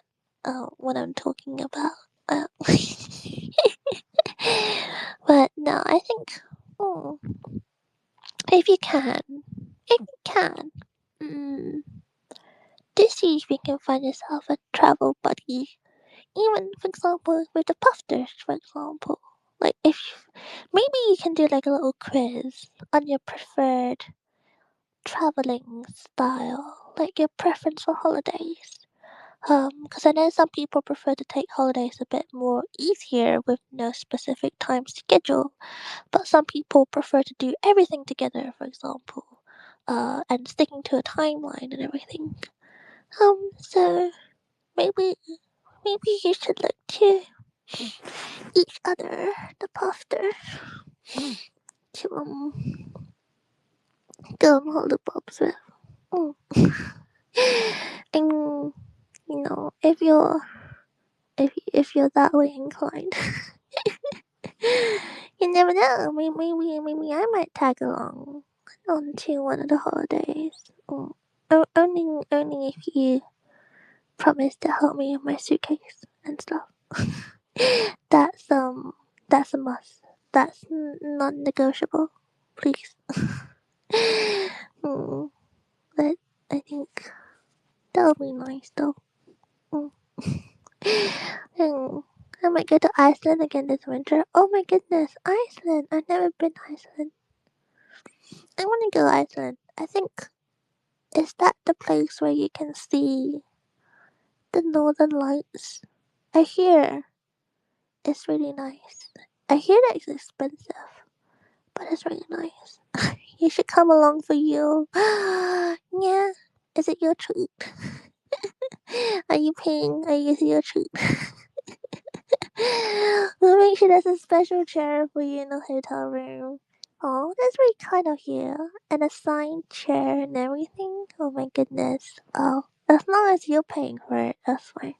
what I'm talking about. Uh, but no, I think mm, if you can, if you can, mm, do see if you can find yourself a travel buddy. Even, for example, with the puff dish, for example. Like, if maybe you can do like a little quiz on your preferred traveling style, like your preference for holidays. Because I know some people prefer to take holidays a bit more easier with no specific time schedule, but some people prefer to do everything together, for example, and sticking to a timeline and everything. So maybe you should look to each other, the puffter, to go and hold the bobs with. Mm. And if you're that way inclined, you never know. Maybe I might tag along onto one of the holidays. Only if you promise to help me with my suitcase and stuff. That's that's a must. that's non-negotiable, please. But I think that'll be nice though. Mm. I might go to Iceland again this winter. Oh my goodness, Iceland! I've never been to Iceland. I want to go to Iceland. I think is that the place where you can see the northern lights? I hear it's really nice. I hear that it's expensive, but it's really nice. You should come along for you. Yeah, is it your treat? Are you paying? Are you your treat? We'll make sure there's a special chair for you in the hotel room. Oh, that's very kind of you. And a signed chair and everything. Oh my goodness. Oh, as long as you're paying for it, that's fine.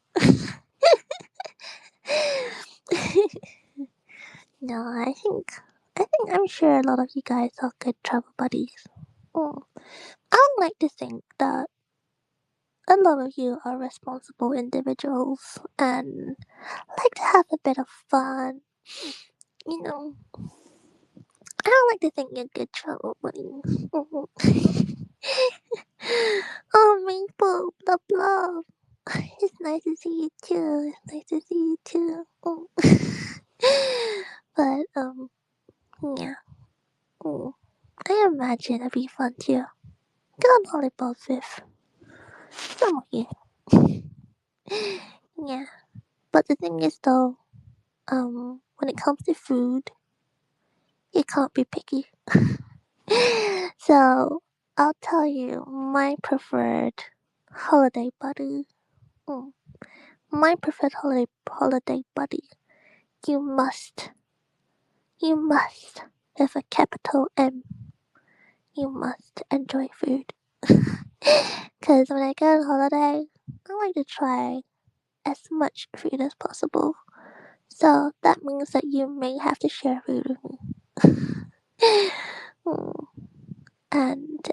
No, I think I'm sure a lot of you guys are good travel buddies. Mm. I would like to think that a lot of you are responsible individuals and like to have a bit of fun. You know, I don't like to think you're good travel buddies. Oh, Maple, blah blah. It's nice to see you too. It's nice to see you too. But yeah. Mm. I imagine it'd be fun too. Go on holidays with some of you. Yeah. But the thing is though, when it comes to food, you can't be picky. So I'll tell you my preferred holiday buddy. Mm. My preferred holiday buddy. You must, you must, with a capital M, you must enjoy food. Cause when I go on holiday, I like to try as much food as possible. So that means that you may have to share food with me. Mm. And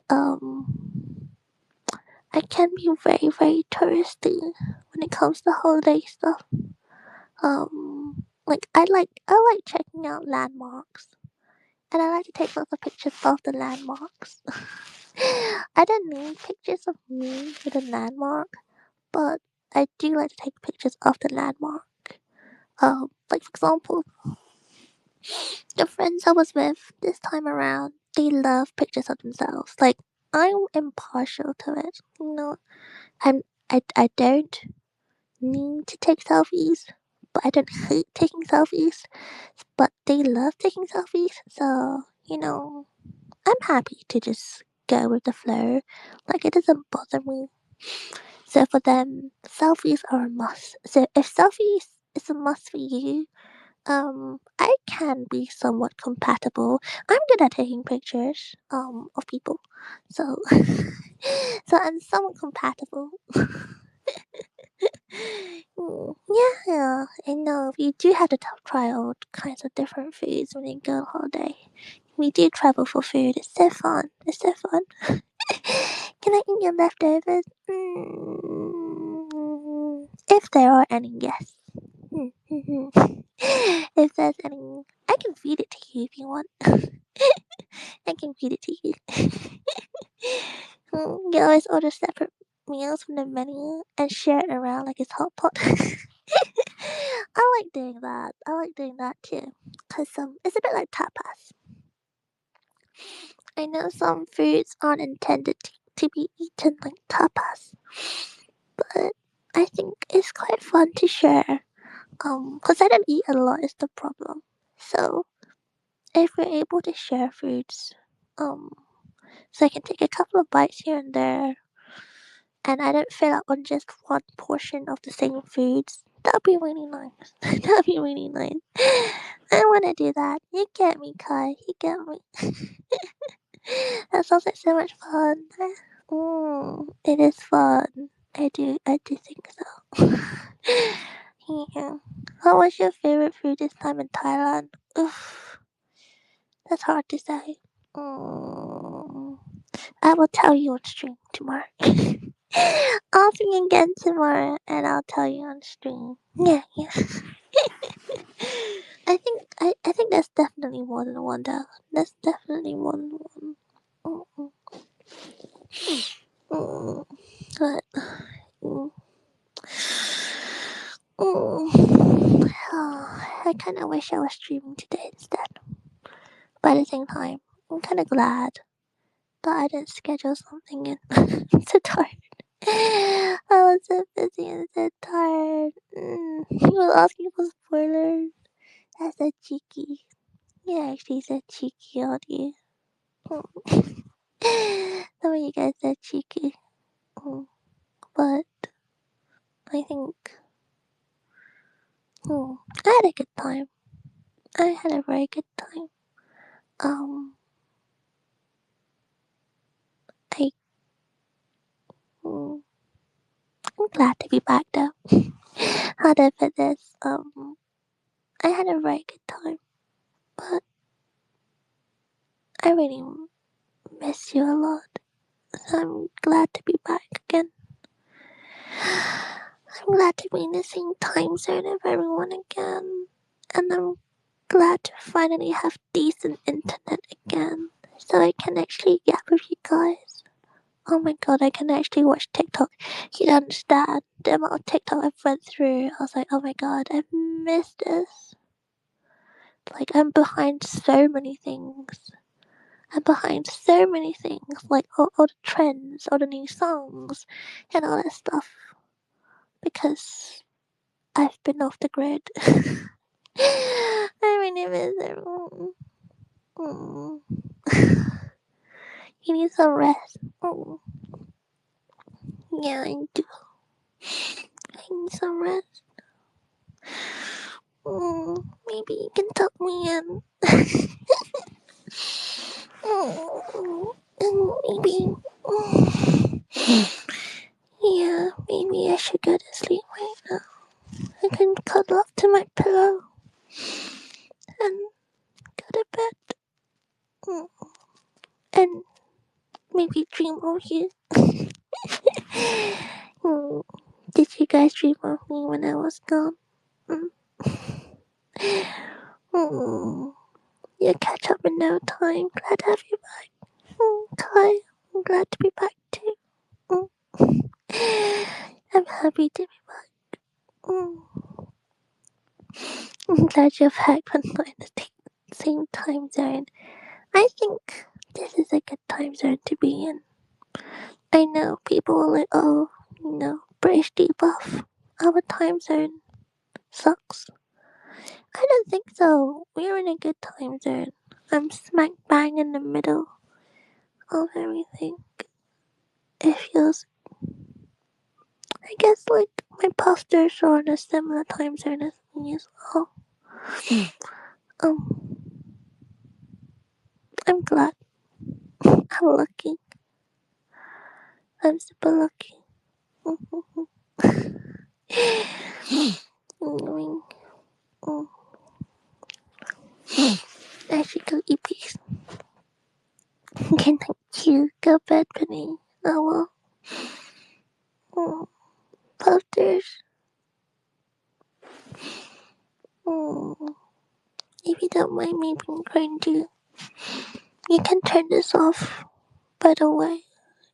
I can be very, very touristy when it comes to holiday stuff. Like I like checking out landmarks, and I like to take lots of pictures of the landmarks. I don't need pictures of me with a landmark, but I do like to take pictures of the landmark. Like for example, the friends I was with this time around, they love pictures of themselves. Like I'm impartial to it, you know. I don't need to take selfies, but I don't hate taking selfies. But they love taking selfies, so you know, I'm happy to just go with the flow. Like it doesn't bother me. So for them, selfies are a must. So if selfies is a must for you, I can be somewhat compatible. I'm good at taking pictures of people, so so I'm somewhat compatible. Yeah, I know. You do have to try all kinds of different foods when you go on holiday. We do travel for food. It's so fun. It's so fun. Can I eat your leftovers? If there are any, yes. If there's any, I can feed it to you if you want. I can feed it to you. You always order separate meals from the menu and share it around like it's hot pot. I like doing that. I like doing that too. Cause it's a bit like tapas. I know some foods aren't intended to be eaten like tapas, but I think it's quite fun to share. Cause I don't eat a lot is the problem. So if we're able to share foods, so I can take a couple of bites here and there, and I don't fill up on just one portion of the same foods. That'd be really nice. That'd be really nice. I want to do that. You get me, Kai. You get me. That sounds like so much fun. It is fun. I do think so. Yeah. What was your favorite food this time in Thailand? Oof, that's hard to say. Mm, I will tell you on stream tomorrow. I'll sing again tomorrow and I'll tell you on stream. Yeah, yeah. I think I think there's definitely more than one though. There's definitely more than one. Mm, mm, but mm, I kind of wish I was streaming today instead. But at the same time, I'm kind of glad that I didn't schedule something in. I'm so tired. I was so busy and so tired. He was asking for spoilers. That's so cheeky. You're actually so cheeky, aren't you? Some of you guys are cheeky. But I think I had a good time. I had a very good time. Um, I mm, I'm glad to be back though. How do I put this? I had a very good time, but I really miss you a lot. So I'm glad to be back again. I'm glad to be in the same time zone of everyone again, and I'm glad to finally have decent internet again, so I can actually get with you guys. Oh my god, I can actually watch TikTok. You don't understand the amount of TikTok I've went through. I was like, oh my god, I've missed this. Like, I'm behind so many things. I'm behind so many things, like all the trends, all the new songs, and all that stuff. Because I've been off the grid. I really miss it. You need some rest. Yeah, I do. I need some rest. Maybe you can tuck me in. Maybe. Yeah, maybe I should go to sleep right now. I can cuddle up to my pillow and go to bed. And maybe dream of you. Did you guys dream of me when I was gone? You'll catch up in no time. Glad to have you back. Kai, I'm glad to be back too. I'm happy to be back. I'm glad you're back, but not in the same time zone. I think this is a good time zone to be in. I know people are like, oh, British debuff. Our time zone sucks. I don't think so. We're in a good time zone. I'm smack bang in the middle of everything. It feels, I guess, like my pastors are in a similar time zone as me as well. Um, I'm glad. I'm lucky. I'm super lucky. I should go eat peace. Can thank you. Go bed, Penny. Oh well. Posters. If you don't mind me being cringy, you can turn this off. By the way,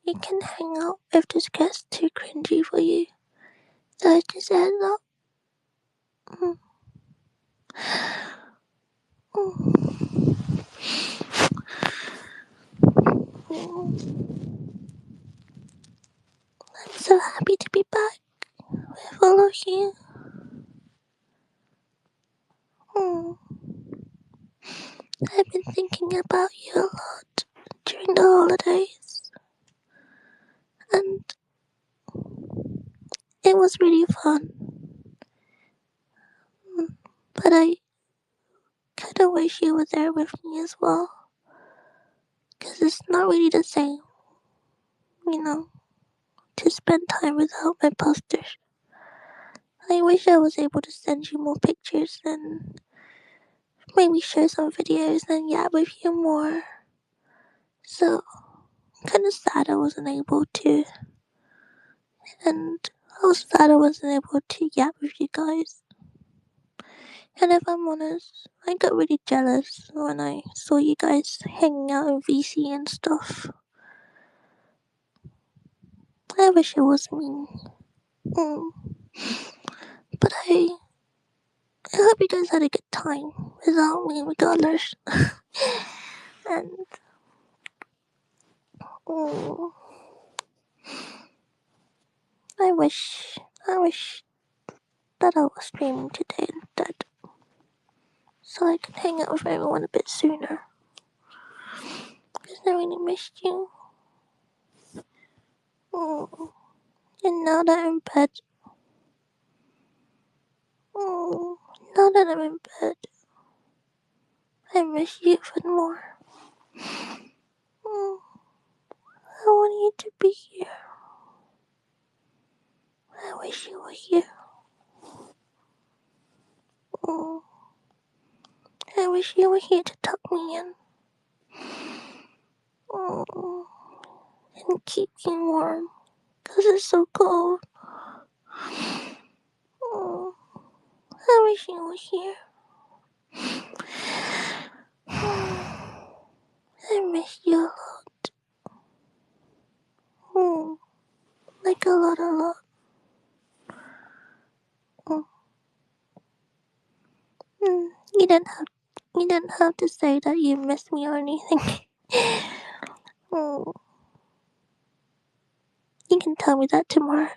you can hang out if this gets too cringy for you. So just heads up. I'm so happy to be back with all of you. I've been thinking about you a lot during the holidays, and it was really fun. But I kind of wish you were there with me as well, because it's not really the same, to spend time without my posters. I wish I was able to send you more pictures and maybe share some videos and yap with you more. So, I'm kind of sad I wasn't able to, and I was sad I wasn't able to yap with you guys And if I'm honest, I got really jealous when I saw you guys hanging out in VC and stuff. I wish it was me. Mm. But I hope you guys had a good time without me, regardless. And mm, I wish that I was streaming today instead, so I could hang out with everyone a bit sooner. Because I really missed you. Mm. And now that I'm in bed, mm, now that I'm in bed, I miss you even more. Mm. I want you to be here. I wish you were here. Mm. I wish you were here to tuck me in. Mm. And keep me warm. Cause it's so cold. Mm. I wish you were here. I miss you a lot. Like a lot, a lot. Mm. You didn't have to say that you miss me or anything. mm. You can tell me that tomorrow.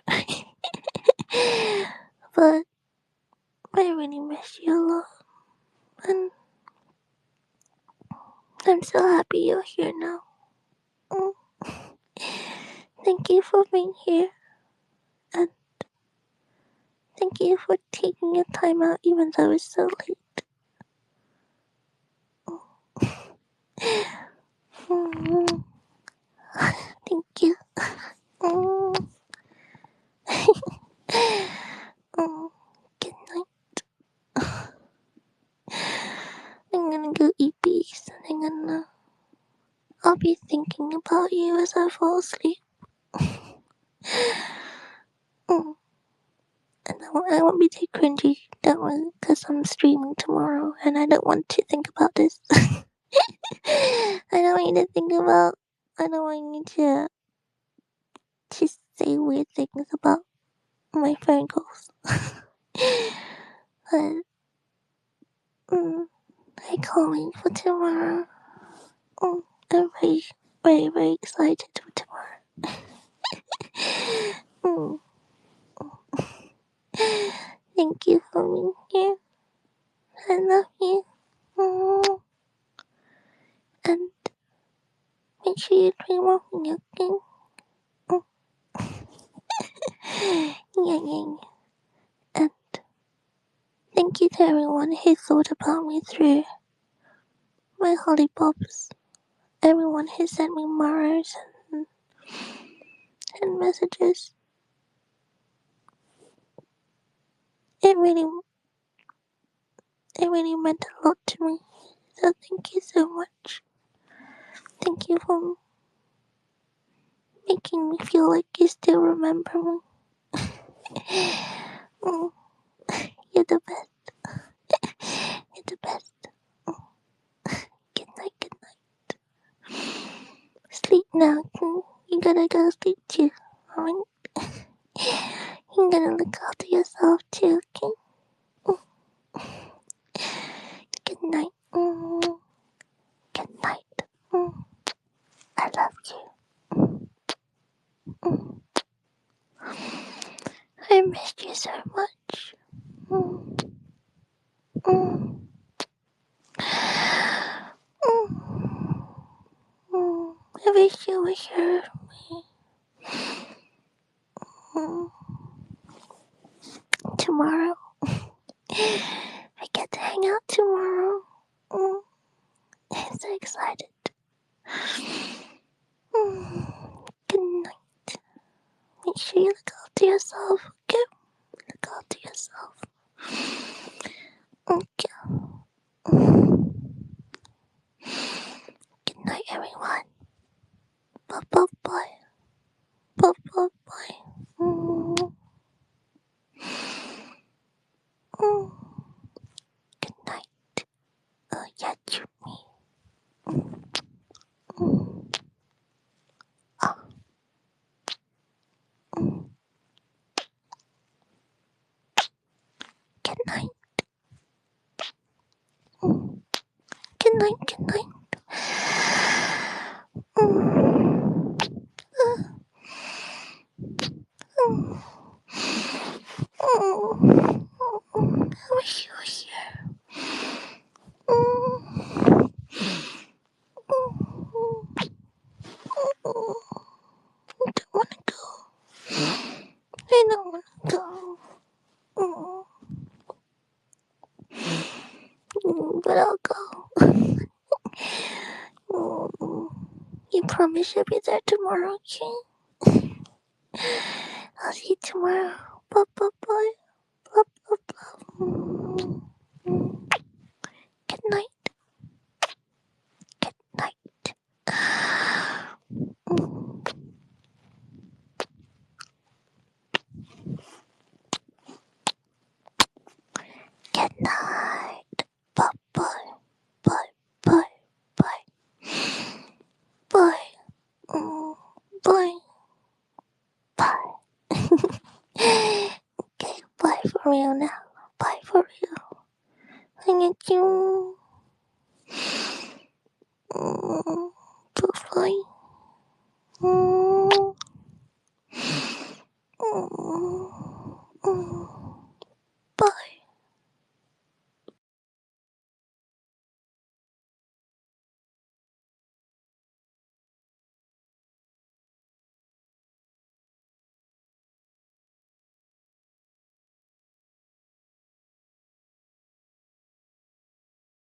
But I really miss you a lot. And I'm so happy you're here now. Mm. Thank you for being here. And thank you for taking your time out even though it's so late. Mm. Thank you. Mm. Mm. Good night. I'm gonna go eat peas and I'll be thinking about you as I fall asleep. Mm. And I won't be too cringy, don't worry, because I'm streaming tomorrow and I don't want to think about this. I don't want you to think about, I don't want you to say weird things about my phone calls. But, I can't wait for tomorrow. I'm very, very, very excited for tomorrow. Mm. Thank you for being here. I love you. Mm. And make sure you dream of me again. Mm. Yeah, yeah, yeah. And thank you to everyone who thought about me through my hollypops. Everyone who sent me Maros and messages. It really, it really meant a lot to me. So thank you so much. Thank you for making me feel like you still remember me. Mm. You're the best. You're the best. Mm. Good night, good night. Sleep now. You gotta go sleep too. Alright? You gotta look after yourself too, okay? Good night. Good night. I love you. Mm. I missed you so much. Mm. Mm. Mm. I wish you were here with me. Mm. Tomorrow. I get to hang out tomorrow. Mm. I'm so excited. Good night. Make sure you look after yourself, okay? Look after yourself. Okay. Good night, everyone. Bye bye bye. Bye bye bye. Mm. Mm. night, good night. Mm. I wish you were here. I don't wanna go. I don't wanna go. But I'll go. You promise you'll be there tomorrow, okay? I'll see you tomorrow. Bye bye bye. Blah blah blah. Good night. Good night. Good night. Bye bye. Bye bye bye. Bye. Bye. Bye. Okay, bye for real now. Bye for real. I need you.